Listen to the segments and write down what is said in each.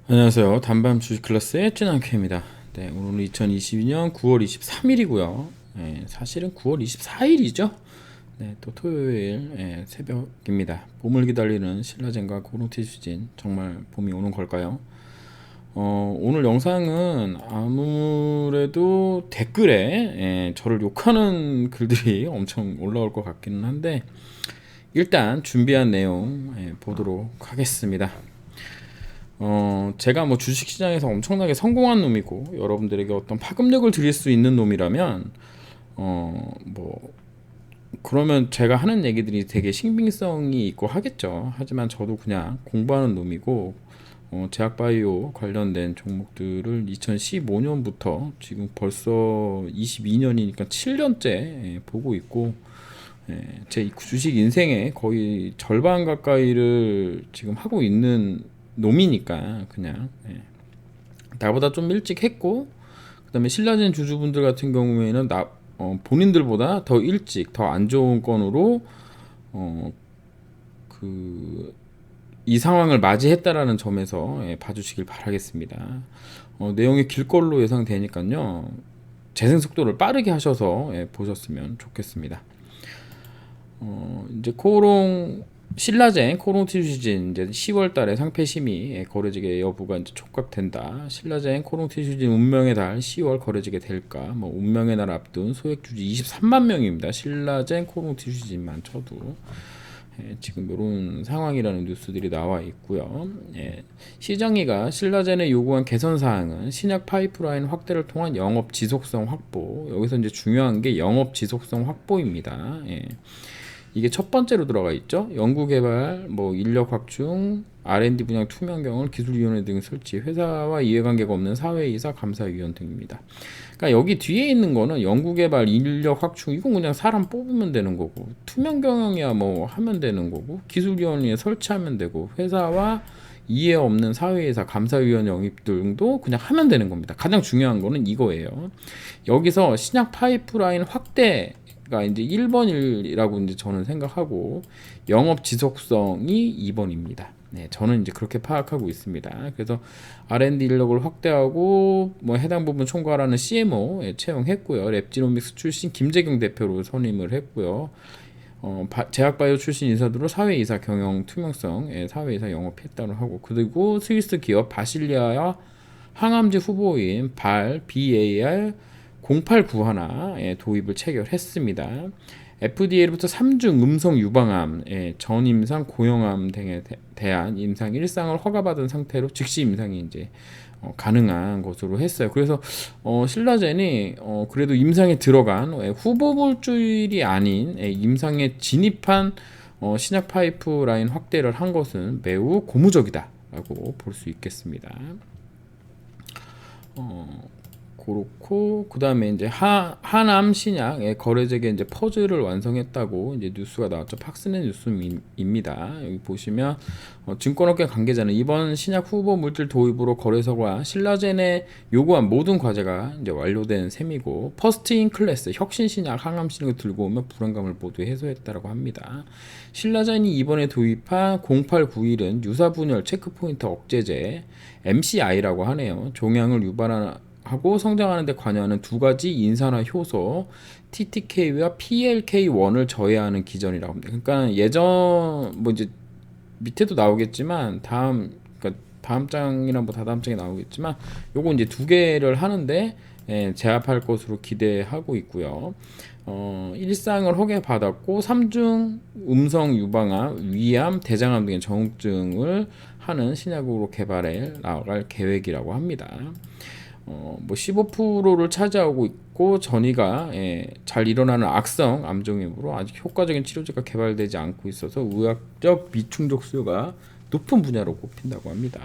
안녕하세요. 단밤 주식 클래스의 찐한큐입니다. 네, 오늘은 2022년 9월 23일이고요. 사실은 9월 24일이죠. 네, 또 토요일 새벽입니다. 봄을 기다리는 신라젠과 고롱티슈진, 정말 봄이 오는 걸까요? 오늘 영상은 아무래도 댓글에 저를 욕하는 글들이 엄청 올라올 것 같기는 한데, 일단 준비한 내용 보도록 하겠습니다. 제가 뭐 주식시장에서 엄청나게 성공한 놈이고 여러분들에게 어떤 파급력을 드릴 수 있는 놈이라면 뭐 그러면 제가 하는 얘기들이 되게 신빙성이 있고 하겠죠. 하지만 저도 그냥 공부하는 놈이고 제약바이오 관련된 종목들을 2015년부터 지금 벌써 22년이니까 7년째 보고 있고, 제 주식 인생의 거의 절반 가까이를 지금 하고 있는 놈이니까 그냥 나보다 좀 일찍 했고, 그다음에 신라젠 주주분들 같은 경우에는 본인들보다 더 일찍 더 안 좋은 건으로 그 이 상황을 맞이했다라는 점에서 봐주시길 바라겠습니다. 내용이 길 걸로 예상되니까요. 재생 속도를 빠르게 하셔서 보셨으면 좋겠습니다. 이제 신라젠 코롱티슈진 이제 10월달에 상패 심의 거래지게 여부가 이제 촉각된다. 신라젠 코롱티슈진 운명의 달 10월 거래지게 될까? 뭐 운명의 날 앞둔 소액 주주 23만 명입니다. 신라젠 코롱티슈진만 쳐도 지금 이런 상황이라는 뉴스들이 나와 있고요. 시장위가 신라젠에 요구한 개선 사항은 신약 파이프라인 확대를 통한 영업 지속성 확보. 여기서 이제 중요한 게 영업 지속성 확보입니다. 이게 첫 번째로 들어가 있죠. 연구개발, 뭐 인력 확충, R&D 분야 투명경을 기술위원회 등 설치, 회사와 이해관계가 없는 사회이사, 감사위원 등입니다. 그러니까 여기 뒤에 있는 거는 연구개발, 인력 확충, 이건 그냥 사람 뽑으면 되는 거고, 투명경영이야 뭐 하면 되는 거고, 기술위원회에 설치하면 되고, 회사와 이해 없는 사회이사, 감사위원 영입 등도 그냥 하면 되는 겁니다. 가장 중요한 거는 이거예요. 여기서 신약 파이프라인 확대 가 이제 1번이라고 이제 저는 생각하고, 영업 지속성이 2번입니다. 네, 저는 이제 그렇게 파악하고 있습니다. 그래서 R&D 인력을 확대하고 뭐 해당 부분 총괄하는 CMO 채용했고요. 랩지노믹스 출신 김재경 대표로 선임을 했고요. 제약바이오 출신 인사들로 사회이사 경영 투명성, 사회이사 영업했다고 하고, 그리고 스위스 기업 바실리아와 항암제 후보인 BAR 0891의 도입을 체결했습니다. FDA로부터 3중 음성 유방암, 전임상, 고형암 등에 대한 임상 일상을 허가받은 상태로 즉시 임상이 이제 가능한 것으로 했어요. 그래서 신라젠이 그래도 임상에 들어간 후보 물질이 아닌 임상에 진입한 신약 파이프라인 확대를 한 것은 매우 고무적이다라고 볼 수 있겠습니다. 그렇고, 그 다음에 이제 하남 신약의 거래액의 이제 퍼즐을 완성했다고 이제 뉴스가 나왔죠. 팍스넷 뉴스입니다. 여기 보시면 증권업계 관계자는 이번 신약 후보 물질 도입으로 거래소가 신라젠에 요구한 모든 과제가 이제 완료된 셈이고, 퍼스트 인 클래스 혁신 신약 항암 신약을 들고 오면 불안감을 모두 해소했다라고 합니다. 신라젠이 이번에 도입한 0891은 유사 분열 체크포인트 억제제 MCI라고 하네요. 종양을 유발하고 성장하는 데 관여하는 두 가지 인산화 효소 TTK와 PLK1을 저해하는 기전이라고 합니다. 그러니까 예전 뭐 이제 밑에도 나오겠지만 다음 장이나 뭐 다다음 장에 나오겠지만 요거 이제 두 개를 하는데 제압할 것으로 기대하고 있고요. 일상을 허가받았고 3중 음성 유방암, 위암, 대장암 등의 전증을 하는 신약으로 개발해 나갈 계획이라고 합니다. 뭐 15%를 차지하고 있고, 전이가 잘 일어나는 악성 암종이므로 아직 효과적인 치료제가 개발되지 않고 있어서 의학적 미충족 수요가 높은 분야로 꼽힌다고 합니다.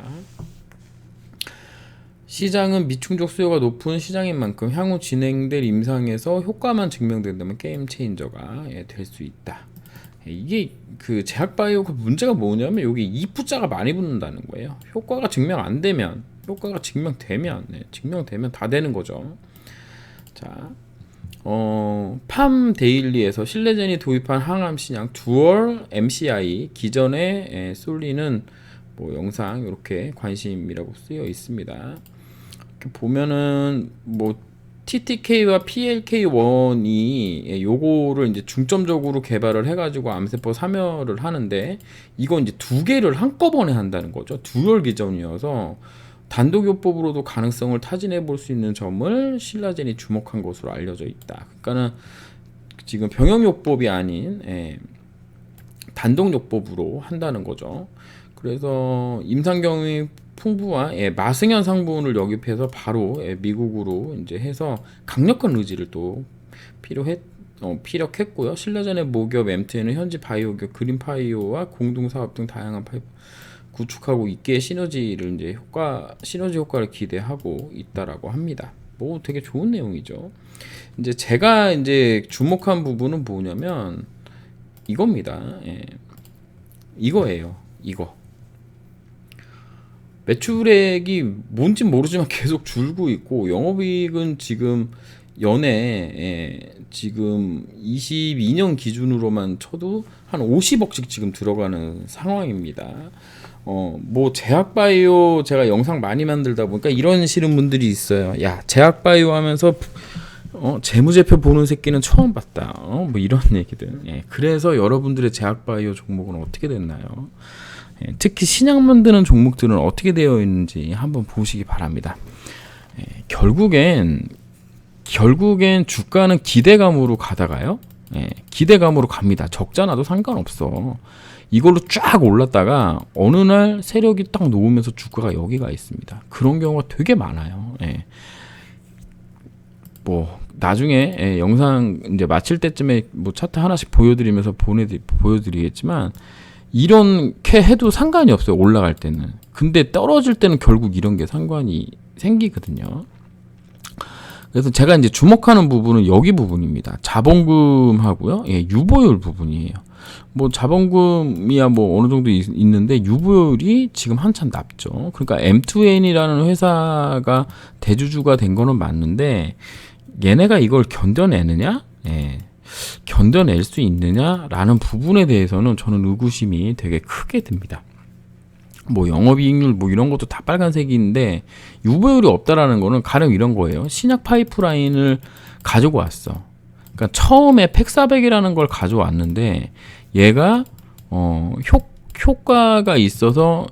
시장은 미충족 수요가 높은 시장인 만큼 향후 진행될 임상에서 효과만 증명된다면 게임 체인저가 될 수 있다. 이게 그 제약바이오 그 문제가 뭐냐면 여기 이프자가 많이 붙는다는 거예요. 효과가 증명되면 다 되는 거죠. 자, 팜 데일리에서 신라젠이 도입한 항암 신약 두얼 MCI 기존의 솔리는 뭐 영상 이렇게 관심이라고 쓰여 있습니다. 이렇게 보면은 뭐 TTK와 PLK1이 요거를 이제 중점적으로 개발을 해가지고 암세포 사멸을 하는데, 이건 이제 두 개를 한꺼번에 한다는 거죠. 듀얼 기전이어서 단독요법으로도 가능성을 타진해 볼 수 있는 점을 신라젠이 주목한 것으로 알려져 있다. 그러니까는 지금 병용요법이 아닌 단독요법으로 한다는 거죠. 그래서 임상경이 풍부한 마승현 상분을 영입해서 바로 미국으로 이제 해서 강력한 의지를 또 피력했고요. 신라젠의 모기업 MTN은 현지 바이오기업 그린파이오와 공동 사업 등 다양한 파이프 구축하고 있기에 시너지 효과를 기대하고 있다라고 합니다. 뭐 되게 좋은 내용이죠. 이제 제가 이제 주목한 부분은 뭐냐면 이겁니다. 이거예요. 이거. 매출액이 뭔진 모르지만 계속 줄고 있고, 영업이익은 지금 연에 지금 22년 기준으로만 쳐도 한 50억씩 지금 들어가는 상황입니다. 뭐 제약바이오 제가 영상 많이 만들다 보니까 이런 싫은 분들이 있어요. 야, 제약바이오 하면서 재무제표 보는 새끼는 처음 봤다. 뭐 이런 얘기들. 그래서 여러분들의 제약바이오 종목은 어떻게 됐나요? 특히 신약 만드는 종목들은 어떻게 되어 있는지 한번 보시기 바랍니다. 결국엔 주가는 기대감으로 가다가요. 기대감으로 갑니다. 적자나도 상관없어. 이걸로 쫙 올랐다가 어느 날 세력이 딱 놓으면서 주가가 여기가 있습니다. 그런 경우가 되게 많아요. 뭐 나중에 영상 이제 마칠 때쯤에 뭐 차트 하나씩 보여드리면서 보여드리겠지만, 이렇게 해도 상관이 없어요. 올라갈 때는. 근데 떨어질 때는 결국 이런 게 상관이 생기거든요. 그래서 제가 이제 주목하는 부분은 여기 부분입니다. 자본금하고요, 유보율 부분이에요. 뭐 자본금이야 뭐 어느 정도 있는데 유보율이 지금 한참 낮죠. 그러니까 M2N이라는 회사가 대주주가 된 거는 맞는데, 얘네가 이걸 견뎌내느냐? 견뎌낼 수 있느냐라는 부분에 대해서는 저는 의구심이 되게 크게 듭니다. 뭐 영업이익률 뭐 이런 것도 다 빨간색인데, 유보율이 없다라는 거는 가령 이런 거예요. 신약 파이프라인을 가지고 왔어. 그러니까 처음에 팩400이라는 걸 가져왔는데, 얘가 효과가 있어서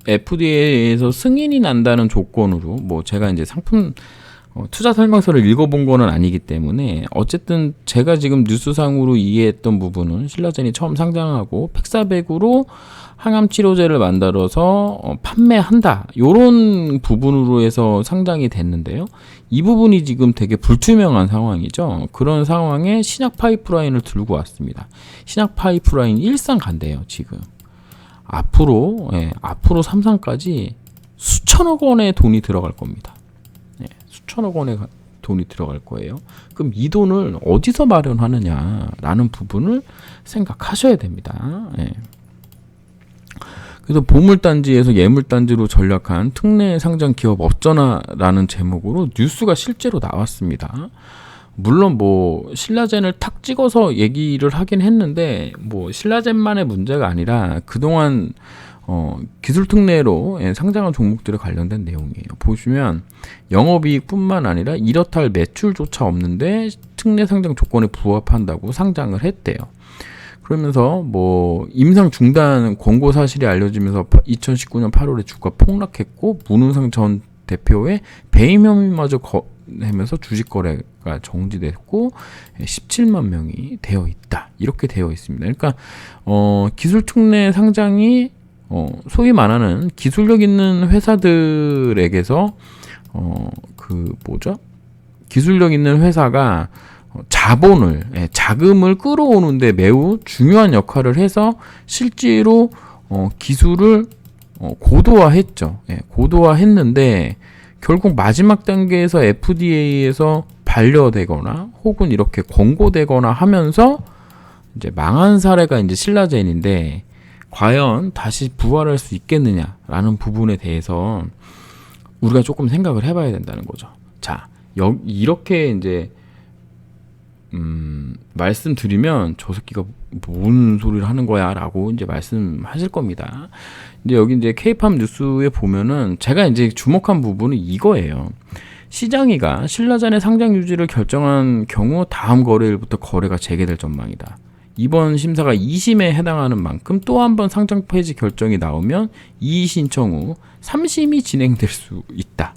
FDA에서 승인이 난다는 조건으로, 뭐 제가 이제 상품 투자 설명서를 읽어본 거는 아니기 때문에, 어쨌든 제가 지금 뉴스상으로 이해했던 부분은 신라젠이 처음 상장하고 팩400으로 항암 치료제를 만들어서 판매한다, 요런 부분으로 해서 상장이 됐는데요. 이 부분이 지금 되게 불투명한 상황이죠. 그런 상황에 신약 파이프라인을 들고 왔습니다. 신약 파이프라인 일상 간대요. 지금 앞으로 3상까지 수천억 원의 돈이 들어갈 겁니다. 수천억 원의 돈이 들어갈 거예요. 그럼 이 돈을 어디서 마련하느냐라는 부분을 생각하셔야 됩니다. 그래서 보물단지에서 예물단지로 전락한 특례 상장 기업 어쩌나라는 제목으로 뉴스가 실제로 나왔습니다. 물론 뭐 신라젠을 탁 찍어서 얘기를 하긴 했는데, 뭐 신라젠만의 문제가 아니라 그동안 기술 특례로 상장한 종목들에 관련된 내용이에요. 보시면 영업이익뿐만 아니라 이렇다 할 매출조차 없는데 특례 상장 조건에 부합한다고 상장을 했대요. 그러면서 뭐 임상 중단 권고 사실이 알려지면서 2019년 8월에 주가 폭락했고, 문은상 전 대표의 배임 혐의마저 하면서 주식 거래가 정지됐고 17만 명이 되어 있다, 이렇게 되어 있습니다. 그러니까 기술 특례 상장이 소위 말하는 기술력 있는 회사들에게서 기술력 있는 회사가 자금을 끌어오는데 매우 중요한 역할을 해서 실제로 기술을 고도화했죠. 고도화했는데 결국 마지막 단계에서 FDA에서 반려되거나 혹은 이렇게 권고되거나 하면서 이제 망한 사례가 이제 신라젠인데, 과연 다시 부활할 수 있겠느냐라는 부분에 대해서 우리가 조금 생각을 해봐야 된다는 거죠. 자, 이렇게 이제 말씀드리면 저 새끼가 뭔 소리를 하는 거야라고 이제 말씀하실 겁니다. 근데 여기 이제 K-팝 뉴스에 보면은 제가 이제 주목한 부분은 이거예요. 시장위가 신라젠의 상장 유지를 결정한 경우 다음 거래일부터 거래가 재개될 전망이다. 이번 심사가 2심에 해당하는 만큼 또 한 번 상장 폐지 결정이 나오면 이의 신청 후 3심이 진행될 수 있다.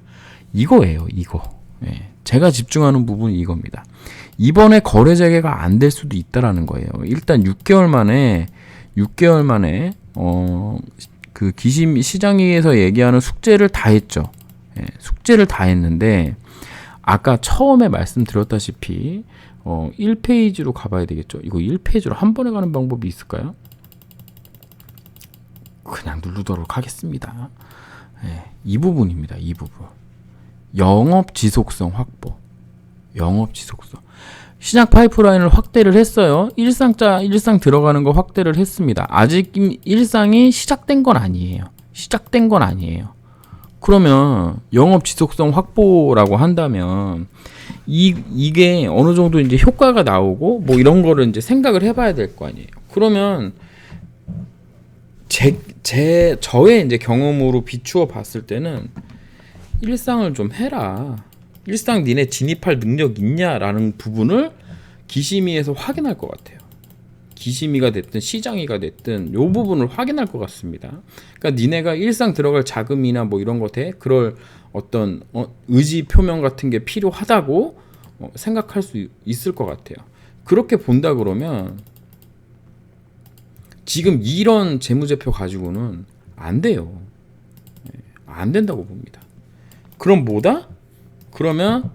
이거예요, 이거. 예, 제가 집중하는 부분이 이겁니다. 이번에 거래 재개가 안 될 수도 있다라는 거예요. 일단 6개월 만에 그 기심 시장위에서 얘기하는 숙제를 다 했죠. 예, 숙제를 다 했는데 아까 처음에 말씀드렸다시피 1페이지로 가봐야 되겠죠. 이거 1페이지로 한 번에 가는 방법이 있을까요? 그냥 누르도록 하겠습니다. 예, 이 부분입니다. 이 부분. 영업 지속성 확보. 영업 지속성. 시장 파이프라인을 확대를 했어요. 일상 들어가는 거 확대를 했습니다. 아직 일상이 시작된 건 아니에요. 그러면 영업 지속성 확보라고 한다면 이게 어느 정도 이제 효과가 나오고 뭐 이런 거를 이제 생각을 해봐야 될 거 아니에요. 그러면 저의 이제 경험으로 비추어 봤을 때는 일상을 좀 해라. 일상 니네 진입할 능력 있냐라는 부분을 기심위에서 확인할 것 같아요. 기심위가 됐든 시장위가 됐든 요 부분을 확인할 것 같습니다. 그러니까 니네가 일상 들어갈 자금이나 뭐 이런 거 돼 그럴 어떤 의지 표명 같은 게 필요하다고 생각할 수 있을 것 같아요. 그렇게 본다 그러면 지금 이런 재무제표 가지고는 안 돼요. 안 된다고 봅니다. 그럼 뭐다? 그러면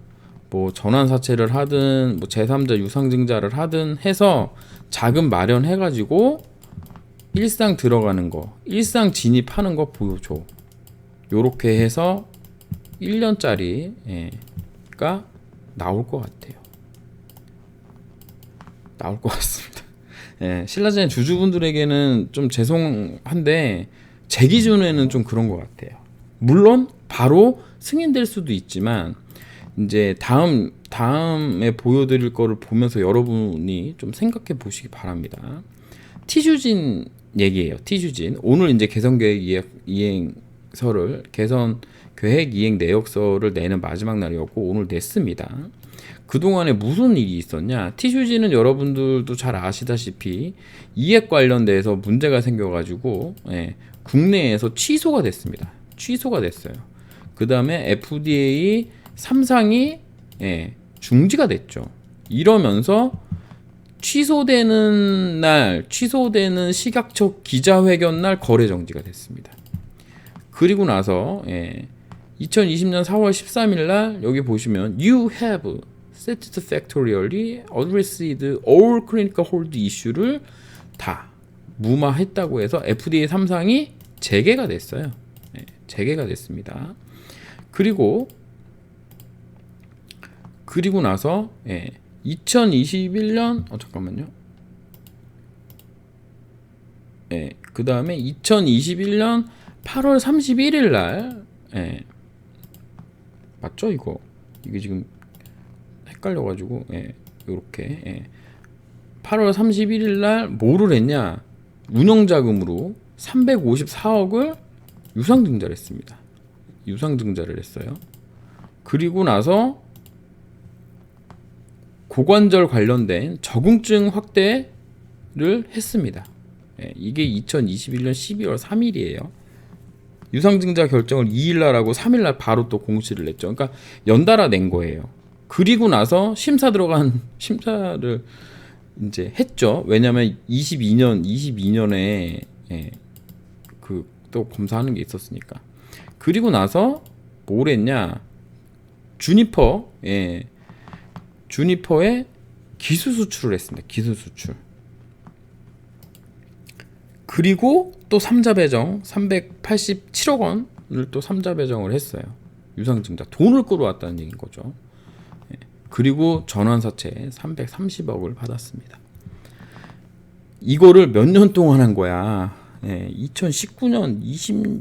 뭐 전환사채를 하든 뭐 제3자 유상증자를 하든 해서 자금 마련해가지고 일상 들어가는 거, 일상 진입하는 거 보여줘. 요렇게 해서 1년짜리가 나올 것 같아요. 나올 것 같습니다. 예, 신라젠 주주분들에게는 좀 죄송한데 제 기준에는 좀 그런 것 같아요. 물론 바로 승인될 수도 있지만 이제 다음에 보여드릴 거를 보면서 여러분이 좀 생각해 보시기 바랍니다. 티슈진 얘기예요. 티슈진 오늘 이제 개선 계획 이행서를 개선 계획 이행 내역서를 내는 마지막 날이었고 오늘 냈습니다. 그동안에 무슨 일이 있었냐? 티슈진은 여러분들도 잘 아시다시피 이익 관련돼서 문제가 생겨가지고 국내에서 취소가 됐습니다. 취소가 됐어요. 그 다음에 FDA 3상이 중지가 됐죠. 이러면서 취소되는 시각적 기자회견 날 거래 정지가 됐습니다. 그리고 나서 2020년 4월 13일 날 여기 보시면 You have satisfactorily addressed all clinical hold issue를 다 무마했다고 해서 FDA 3상이 재개가 됐어요. 재개가 됐습니다. 그리고 나서 2021년 잠깐만요. 그 다음에 2021년 8월 31일 날 맞죠? 이게 지금 헷갈려가지고 요렇게 8월 31일 날 뭐를 했냐? 운영자금으로 354억을 유상증자를 했습니다. 유상증자를 했어요. 그리고 나서 고관절 관련된 적응증 확대를 했습니다. 이게 2021년 12월 3일이에요. 유상증자 결정을 2일날 하고 3일날 바로 또 공시를 냈죠. 그러니까 연달아 낸 거예요. 그리고 나서 심사를 이제 했죠. 왜냐하면 22년에 또 검사하는 게 있었으니까. 그리고 나서 뭘 했냐? 주니퍼에 기술 수출을 했습니다. 기술 수출. 그리고 또 3자 배정 387억 원을 또 3자 배정을 했어요. 유상증자 돈을 끌어왔다는 얘기인 거죠. 그리고 전환사채 330억을 받았습니다. 이거를 몇 년 동안 한 거야. 2019년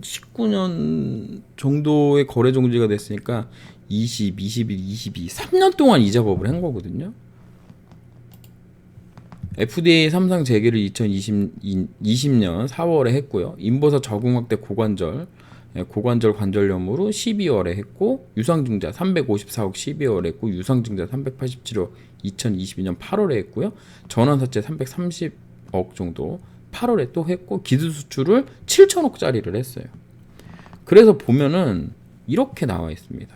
19년 정도의 거래 정지가 됐으니까 20, 21, 22 3년 동안 이 작업을 한 거거든요. FDA 삼상 재개를 2020년 4월에 했고요. 인버섯 적응 확대 고관절 관절염으로 12월에 했고, 유상증자 354억 12월에 했고, 유상증자 387억 2022년 8월에 했고요. 전환사채 330억 정도 8월에 또 했고, 기술 수출을 7천억짜리를 했어요. 그래서 보면은 이렇게 나와 있습니다.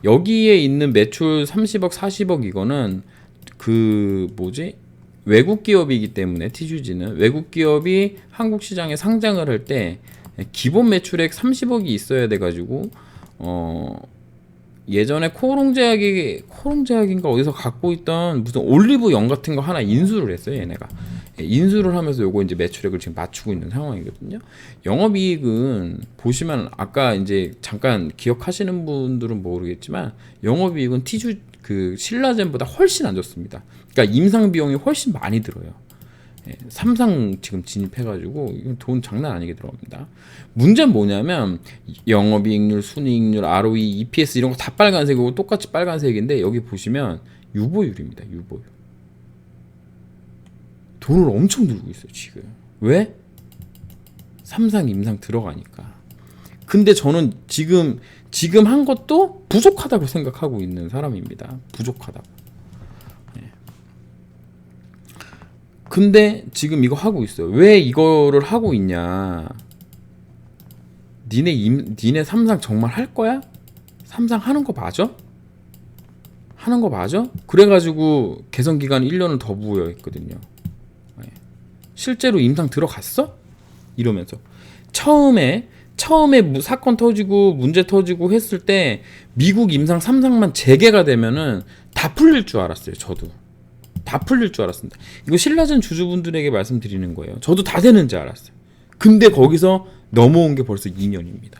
여기에 있는 매출 30억 40억 이거는 외국 기업이기 때문에, TG는 외국 기업이 한국 시장에 상장을 할 때 기본 매출액 30억이 있어야 돼가지고 예전에 코롱제약인가 어디서 갖고 있던 무슨 올리브영 같은 거 하나 인수를 했어요. 얘네가 인수를 하면서 요거 이제 매출액을 지금 맞추고 있는 상황이거든요. 영업이익은 보시면 아까 이제 잠깐 기억하시는 분들은 모르겠지만 영업이익은 신라젠보다 훨씬 안 좋습니다. 그러니까 임상 비용이 훨씬 많이 들어요. 삼상 지금 진입해가지고 돈 장난 아니게 들어갑니다. 문제는 뭐냐면 영업이익률, 순이익률, ROE, EPS 이런 거 다 빨간색이고 똑같이 빨간색인데 여기 보시면 유보율입니다. 유보율. 돈을 엄청 들고 있어요 지금. 왜? 삼상, 임상 들어가니까. 근데 저는 지금 한 것도 부족하다고 생각하고 있는 사람입니다. 부족하다고. 근데 지금 이거 하고 있어요. 왜 이거를 하고 있냐? 니네 삼상 정말 할 거야? 삼상 하는 거 맞아? 하는 거 맞아? 그래가지고 개선 기간 1년을 더 부여했거든요. 실제로 임상 들어갔어? 이러면서 처음에 사건 터지고 문제 터지고 했을 때 미국 임상 3상만 재개가 되면은 다 풀릴 줄 알았어요. 저도 다 풀릴 줄 알았습니다. 이거 신라젠 주주분들에게 말씀드리는 거예요. 저도 다 되는지 알았어요. 근데 거기서 넘어온 게 벌써 2년입니다.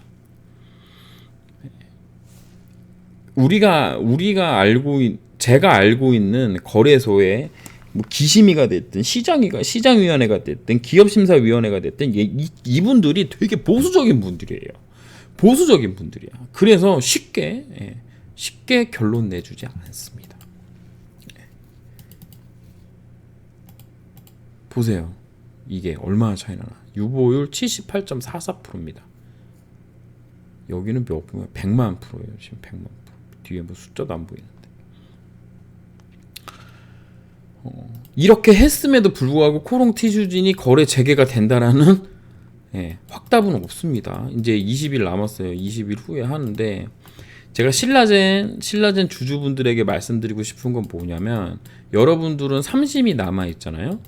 제가 알고 있는 거래소에 뭐 기심위가 됐든 시장위원회가 됐든 기업심사위원회가 됐든 이분들이 되게 보수적인 분들이에요. 보수적인 분들이야. 그래서 쉽게 결론 내주지 않습니다. 보세요. 이게 얼마나 차이 나나. 유보율 78.44%입니다. 여기는 몇 프로야? 100만 프로예요. 지금 100만 프로. 뒤에 뭐 숫자도 안 보이는데. 이렇게 했음에도 불구하고 코롱 티슈진이 거래 재개가 된다라는 확답은 없습니다. 이제 20일 남았어요. 20일 후에 하는데 제가 신라젠 주주분들에게 말씀드리고 싶은 건 뭐냐면 여러분들은 3심이 남아 있잖아요.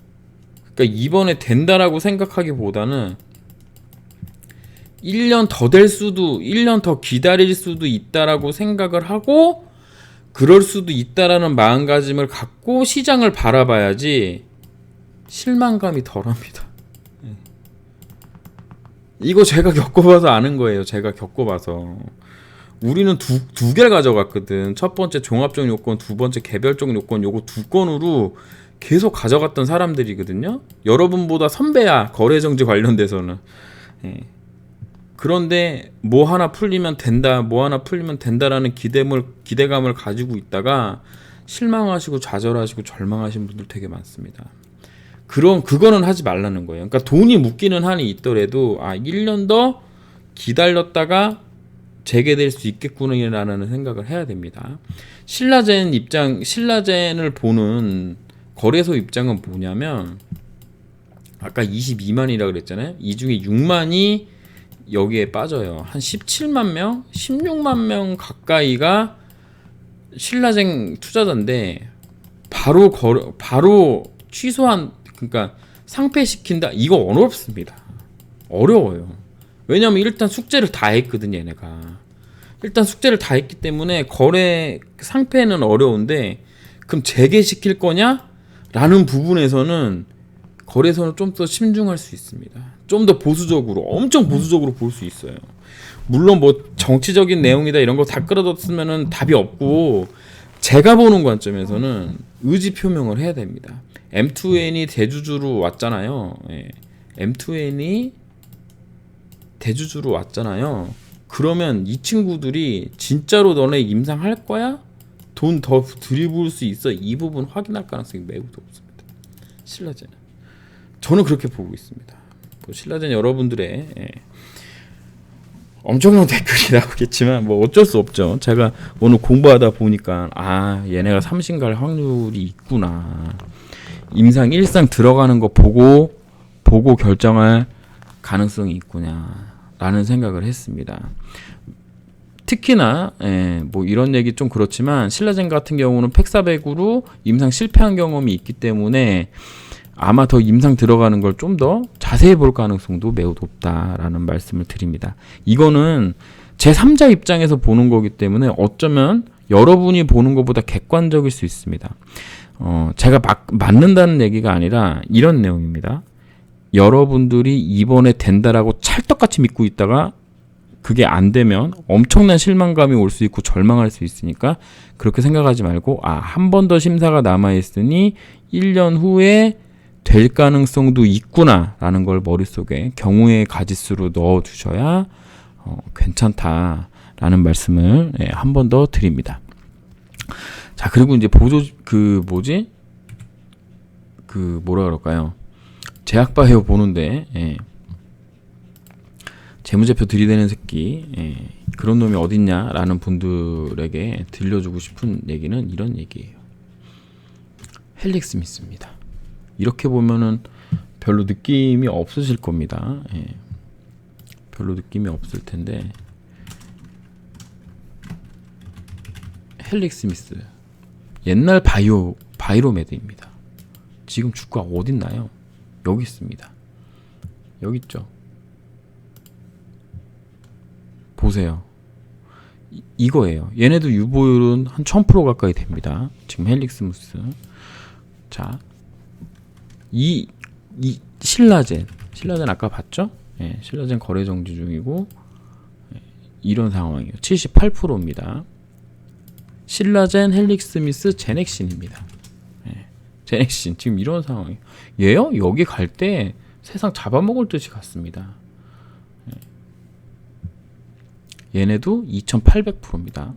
그러니까 이번에 된다라고 생각하기보다는 1년 더 기다릴 수도 있다라고 생각을 하고 그럴 수도 있다라는 마음가짐을 갖고 시장을 바라봐야지 실망감이 덜합니다. 이거 제가 겪어봐서 아는 거예요. 제가 겪어봐서. 우리는 두 개를 가져갔거든. 첫 번째 종합적 요건, 두 번째 개별적 요건, 요거 두 건으로 계속 가져갔던 사람들이거든요. 여러분보다 선배야, 거래정지 관련돼서는. 그런데 뭐 하나 풀리면 된다라는 기대감을 가지고 있다가 실망하시고 좌절하시고 절망하신 분들 되게 많습니다. 그거는 하지 말라는 거예요. 그러니까 돈이 묶이는 한이 있더라도 1년 더 기다렸다가 재개될 수 있겠구나라는 생각을 해야 됩니다. 신라젠을 보는 거래소 입장은 뭐냐면 아까 22만이라 그랬잖아요. 이 중에 6만이 여기에 빠져요. 한 17만 명, 16만 명 가까이가 신라젠 투자자인데 바로 취소한, 그러니까 상폐시킨다. 이거 어렵습니다. 어려워요. 왜냐면 일단 숙제를 다 했거든. 얘네가 일단 숙제를 다 했기 때문에 거래 상폐는 어려운데 그럼 재개시킬 거냐? 라는 부분에서는 거래소는 좀 더 신중할 수 있습니다. 좀 더 보수적으로, 엄청 보수적으로 볼 수 있어요. 물론 뭐 정치적인 내용이다 이런 거 다 끌어뒀으면은 답이 없고, 제가 보는 관점에서는 의지 표명을 해야 됩니다. M2N이 대주주로 왔잖아요. M2N이 대주주로 왔잖아요. 그러면 이 친구들이 진짜로 너네 임상할 거야? 돈 더 들이부을 수 있어? 이 부분 확인할 가능성이 매우 높습니다. 신라제는. 저는 그렇게 보고 있습니다. 뭐 신라제는 여러분들의 엄청난 댓글이 나오겠지만 뭐 어쩔 수 없죠. 제가 오늘 공부하다 보니까 얘네가 삼신 갈 확률이 있구나. 임상 1상 들어가는 거 보고 결정할 가능성이 있구나라는 생각을 했습니다. 특히나 뭐 이런 얘기 좀 그렇지만 신라젠 같은 경우는 팩사백으로 임상 실패한 경험이 있기 때문에 아마 더 임상 들어가는 걸 좀 더 자세히 볼 가능성도 매우 높다라는 말씀을 드립니다. 이거는 제3자 입장에서 보는 거기 때문에 어쩌면 여러분이 보는 것보다 객관적일 수 있습니다. 제가 맞는다는 얘기가 아니라 이런 내용입니다. 여러분들이 이번에 된다라고 찰떡같이 믿고 있다가 그게 안 되면 엄청난 실망감이 올 수 있고 절망할 수 있으니까 그렇게 생각하지 말고 한 번 더 심사가 남아있으니 1년 후에 될 가능성도 있구나라는 걸 머릿속에 경우의 가짓수로 넣어두셔야 괜찮다라는 말씀을 한 번 더 드립니다. 자, 그리고 이제 뭐라 그럴까요? 제약바이오 보는데 재무제표 들이대는 새끼 그런 놈이 어딨냐라는 분들에게 들려주고 싶은 얘기는 이런 얘기예요. 헬릭 스미스입니다. 이렇게 보면은 별로 느낌이 없으실 겁니다. 별로 느낌이 없을 텐데 헬릭 스미스 옛날 바이로메드입니다. 지금 주가 어딨나요? 여기 있습니다. 여기 있죠. 보세요. 이거예요. 얘네도 유보율은 한 1000% 가까이 됩니다. 지금 헬릭 스미스. 자, 이 신라젠 아까 봤죠? 신라젠 거래 정지 중이고 이런 상황이에요. 78%입니다. 신라젠, 헬릭 스미스, 제넥신입니다. 제넥신 지금 이런 상황이에요. 얘요? 여기 갈 때 세상 잡아먹을 듯이 갔습니다. 얘네도 2800%입니다.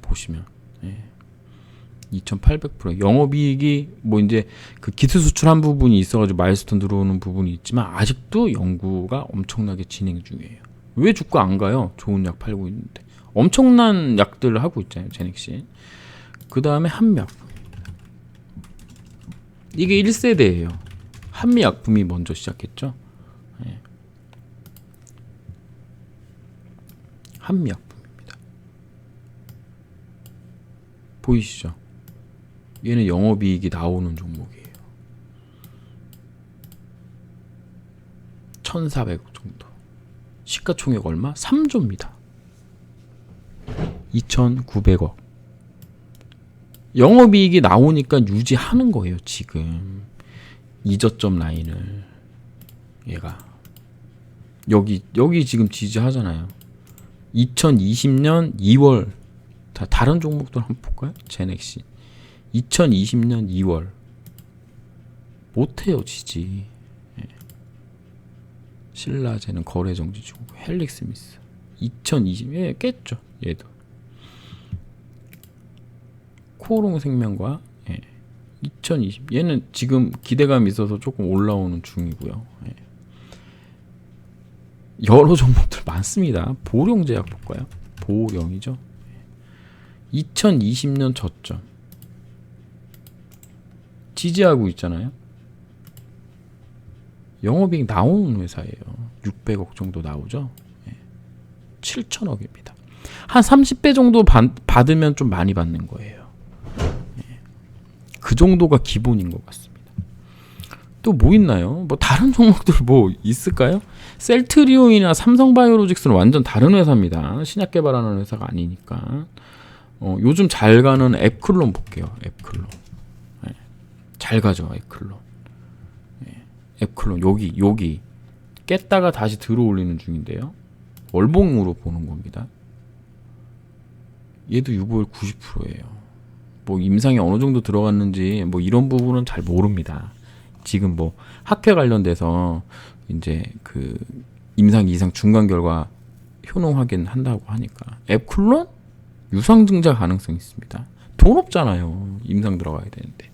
보시면 2800% 영업이익이 뭐 이제 그 기술 수출한 부분이 있어가지고 마일스톤 들어오는 부분이 있지만 아직도 연구가 엄청나게 진행 중이에요. 왜 주가 안 가요? 좋은 약 팔고 있는데 엄청난 약들을 하고 있잖아요. 제넥신. 그 다음에 한미약품입니다. 이게 1세대예요. 한미약품이 먼저 시작했죠. 한미약품입니다. 보이시죠? 얘는 영업이익이 나오는 종목이에요. 1400억 정도. 시가총액 얼마? 3조입니다. 2900억. 영업이익이 나오니까 유지하는 거예요. 지금 이 저점 라인을 얘가 여기 지금 지지하잖아요. 2020년 2월 다른 종목들 한번 볼까요? 제넥신 2020년 2월 못해요. 지지. 신라제는 거래 정지 중이고 헬릭 스미스 2020 깼죠. 얘도 코오롱 생명과 2020 얘는 지금 기대감이 있어서 조금 올라오는 중이고요. 여러 종목들 많습니다. 보령제약 볼까요? 보령이죠. 2020년 저점 지지하고 있잖아요. 영업이익 나오는 회사예요. 600억 정도 나오죠. 7천억입니다. 한 30배 정도 받으면 좀 많이 받는 거예요. 그 정도가 기본인 것 같습니다. 또 뭐 있나요? 뭐 다른 종목들 뭐 있을까요? 셀트리온이나 삼성바이오로직스는 완전 다른 회사입니다. 신약 개발하는 회사가 아니니까. 요즘 잘 가는 앱클론 볼게요. 앱클론. 잘 가죠. 앱클론. 앱클론 여기 깼다가 다시 들어올리는 중인데요. 월봉으로 보는 겁니다. 얘도 유보율 90%예요. 뭐 임상이 어느 정도 들어갔는지 뭐 이런 부분은 잘 모릅니다. 지금 뭐 학회 관련돼서 이제 그 임상 이상 중간 결과 효능 확인 한다고 하니까 앱클론 유상증자 가능성이 있습니다. 돈 없잖아요. 임상 들어가야 되는데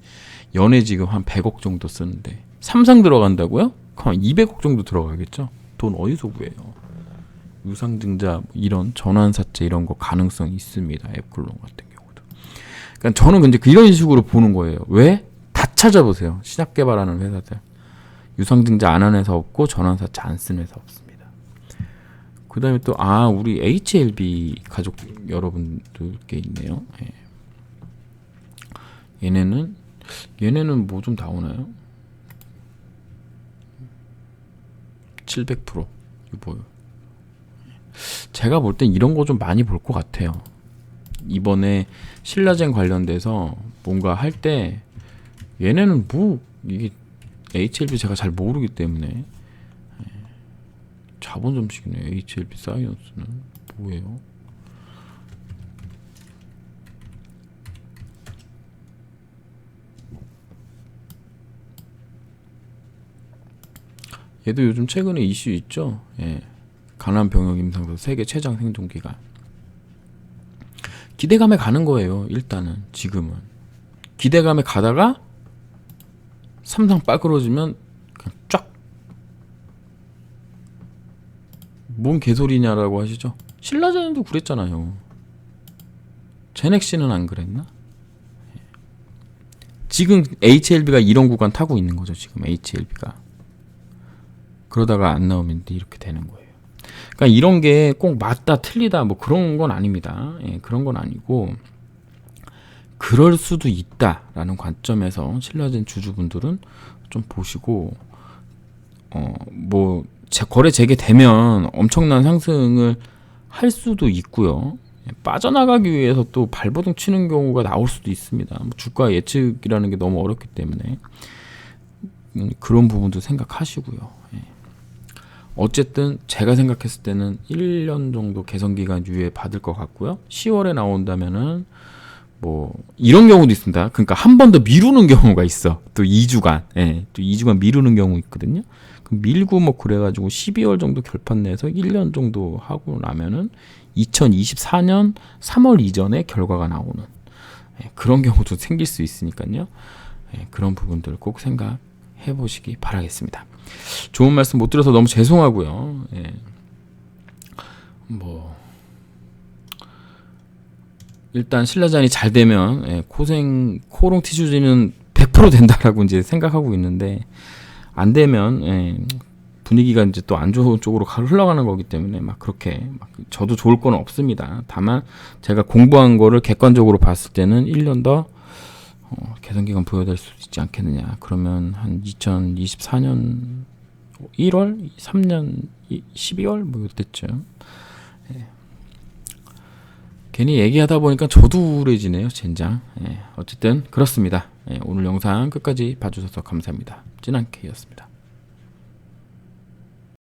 연애 지금 한 100억 정도 쓰는데 삼성 들어간다고요? 그럼 200억 정도 들어가겠죠? 돈 어디서 구해요? 유상증자 이런 전환사채 이런 거 가능성이 있습니다. 앱클론 같은 경우도. 그러니까 저는 근데 이런 식으로 보는 거예요. 왜? 다 찾아보세요. 신약 개발하는 회사들. 유상증자 안 하는 회사 없고 전환사채 안 쓰는 회사 없습니다. 그 다음에 또 우리 HLB 가족 여러분들께 있네요. 예. 얘네는 뭐 좀 나오나요? 700% 이거 뭐요? 제가 볼 땐 이런 거 좀 많이 볼 것 같아요. 이번에 신라젠 관련돼서 뭔가 할 때 얘네는 뭐 이게 HLB 제가 잘 모르기 때문에 자본 점식이네. HLB 사이언스는 뭐예요? 얘도 요즘 최근에 이슈 있죠. 예. 강남 병역 임상사 세계 최장 생존 기간. 기대감에 가는 거예요. 일단은 지금은 기대감에 가다가 삼성 빠그러지면 그냥 쫙. 뭔 개소리냐라고 하시죠. 신라젠도 그랬잖아요. 제넥시는 안 그랬나? 지금 HLB가 이런 구간 타고 있는 거죠. 지금 HLB가 그러다가 안 나오면 이렇게 되는 거예요. 그러니까 이런 게 꼭 맞다 틀리다 뭐 그런 건 아닙니다. 예, 그런 건 아니고 그럴 수도 있다라는 관점에서 신라젠 주주분들은 좀 보시고 뭐 거래 재개되면 엄청난 상승을 할 수도 있고요. 빠져나가기 위해서 또 발버둥 치는 경우가 나올 수도 있습니다. 뭐 주가 예측이라는 게 너무 어렵기 때문에 그런 부분도 생각하시고요. 어쨌든 제가 생각했을 때는 1년 정도 개선기간 유예 받을 것 같고요. 10월에 나온다면은 뭐 이런 경우도 있습니다. 그러니까 한 번 더 미루는 경우가 있어. 또 2주간, 또 2주간 미루는 경우 있거든요. 밀고 뭐 그래가지고 12월 정도 결판 내서 1년 정도 하고 나면은 2024년 3월 이전에 결과가 나오는 그런 경우도 생길 수 있으니까요. 그런 부분들 꼭 생각해 보시기 바라겠습니다. 좋은 말씀 못 드려서 너무 죄송하고요. 뭐 일단 신라젠이 잘 되면 코롱 티슈지는 100% 된다라고 이제 생각하고 있는데 안 되면 분위기가 이제 또 안 좋은 쪽으로 흘러가는 거기 때문에 막 그렇게 저도 좋을 건 없습니다. 다만 제가 공부한 거를 객관적으로 봤을 때는 1년 더 개선기간 부여될 수 있지 않겠느냐. 그러면 한 2024년 1월, 3년 12월 뭐 이때쯤. 괜히 얘기하다 보니까 저도 우울해지네요. 젠장. 어쨌든 그렇습니다. 오늘 영상 끝까지 봐주셔서 감사합니다. 찐한케이였습니다.